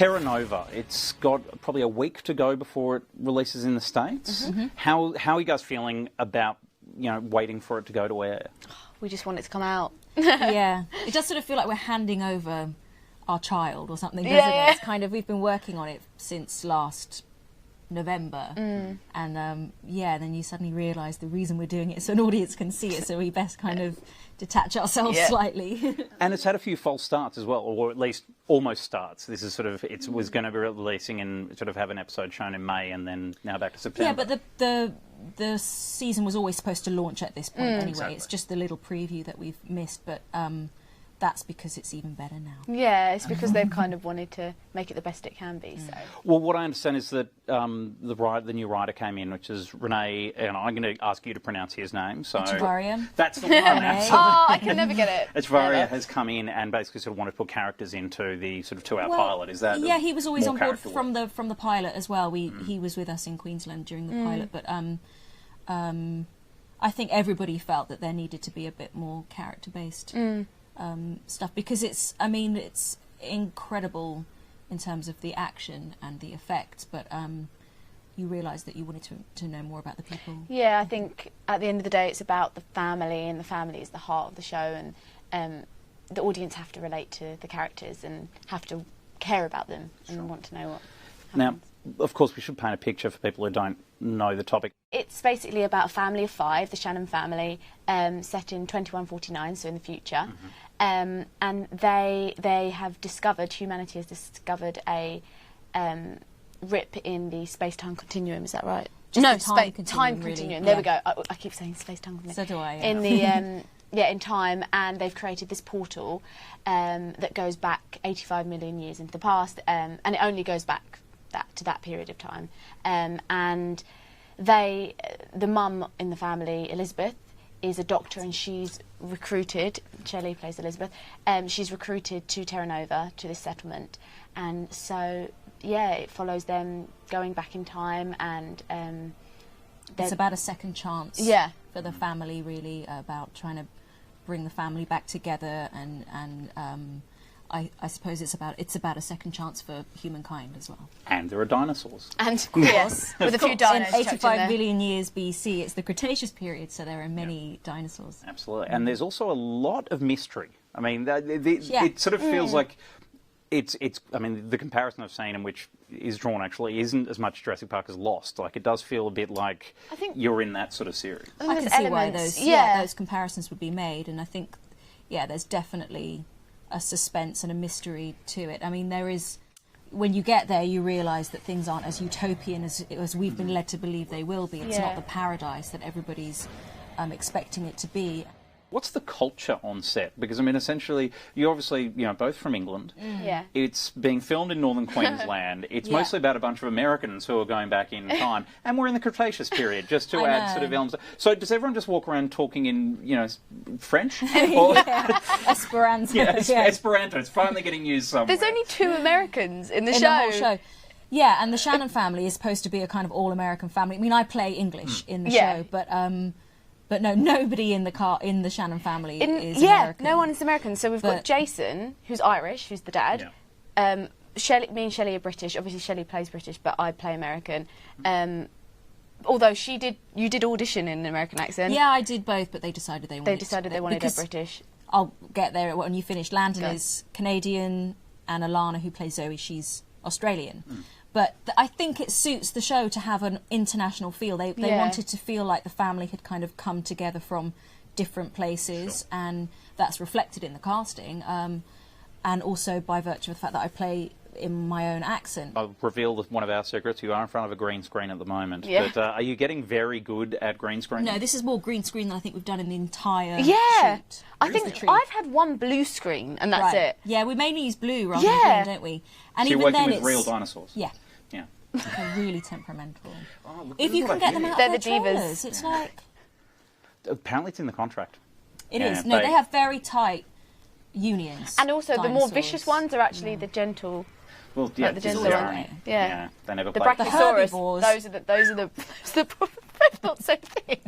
Terra Nova, it's got probably a week to go before it releases in the States. How are you guys feeling about, waiting for it to go to air? We just want it to come out. Yeah. It does sort of feel like we're handing over our child or something, doesn't it? It's kind of, we've been working on it since last November, and then you suddenly realise the reason we're doing it is so an audience can see it, so we best kind of detach ourselves slightly. And it's had a few false starts as well, or at least almost starts. This is sort of, it was going to be releasing and sort of have an episode shown in May and then now back to September. Yeah, but the season was always supposed to launch at this point anyway. Exactly. It's just the little preview that we've missed, but that's because it's even better now. Yeah, it's because they've kind of wanted to make it the best it can be. So. Well, what I understand is that the new writer came in, which is Renee, and I'm going to ask you to pronounce his name. So Echevarria. That's the one. Oh, I can never get it. Echevarria has come in and basically sort of wanted to put characters into the sort of 2-hour pilot. Is that? Yeah, he was always on board from the pilot as well. He was with us in Queensland during the pilot, but I think everybody felt that there needed to be a bit more character-based stuff, because it's incredible in terms of the action and the effects, but you realise that you wanted to know more about the people. Yeah, I think at the end of the day it's about the family, and the family is the heart of the show, and the audience have to relate to the characters and have to care about them and want to know what happens. Now, of course, we should paint a picture for people who don't know the topic. It's basically about a family of 5, the Shannon family, set in 2149, so in the future. And they have discovered, humanity has discovered a rip in the space-time continuum, is that right? Just time continuum. There we go. I keep saying space-time continuum. So do I. Yeah. In the in time, and they've created this portal that goes back 85 million years into the past, and it only goes back to that period of time. And the mum in the family, Elizabeth, is a doctor, and she's recruited, Shelley plays Elizabeth, she's recruited to Terra Nova, to this settlement, and so it follows them going back in time, and it's about a second chance for the family, really, about trying to bring the family back together, and I suppose it's about a second chance for humankind as well. And there are dinosaurs. And yes, with a few dinos. In 85 million years BC, it's the Cretaceous period, so there are many dinosaurs. Absolutely. And there's also a lot of mystery. I mean, it sort of feels like I mean, the comparison I've seen, and which is drawn actually, isn't as much Jurassic Park as Lost. Like, it does feel a bit like you're in that sort of series. I can see why those comparisons would be made, and I think, there's definitely a suspense and a mystery to it. I mean, there is, when you get there, you realise that things aren't as utopian as we've been led to believe they will be. It's not the paradise that everybody's expecting it to be. What's the culture on set? Because, I mean, essentially, you're obviously, both from England. Yeah. It's being filmed in northern Queensland. It's mostly about a bunch of Americans who are going back in time. And we're in the Cretaceous period, just to add sort of elements. So does everyone just walk around talking in, French? Or Esperanto. Esperanto. It's finally getting used somewhere. There's only 2 Americans in the show. The whole show. Yeah, and the Shannon family is supposed to be a kind of all-American family. I mean, I play English in the show, but no, nobody in the Shannon family is American. No one is American. So we've got Jason, who's Irish, who's the dad. Yeah. Me and Shelley are British. Obviously, Shelley plays British, but I play American. Although you did audition in an American accent. Yeah, I did both, but they decided they wanted a British. I'll get there when you finish. Landon is Canadian, and Alana, who plays Zoe, she's Australian. But I think it suits the show to have an international feel. They wanted to feel like the family had kind of come together from different places, and that's reflected in the casting, and also by virtue of the fact that I play in my own accent. I'll reveal one of our secrets. You are in front of a green screen at the moment. Yeah. But are you getting very good at green screen? No, this is more green screen than I think we've done in the entire shoot. I Where's think I've had one blue screen, and that's it. Yeah, we mainly use blue rather than green, don't we? And so even you're working then with real dinosaurs? Yeah. Yeah. They're really temperamental. Oh, if you can get them out They're of their the divas. trailers, it's like... Apparently it's in the contract. It is. No, they have very tight unions. And also the more dinosaurs. vicious ones are actually the gentle... Well, yeah, the gentle one. Yeah. They never The play. Brachiosaurus. herbivores. Those are the not so thing.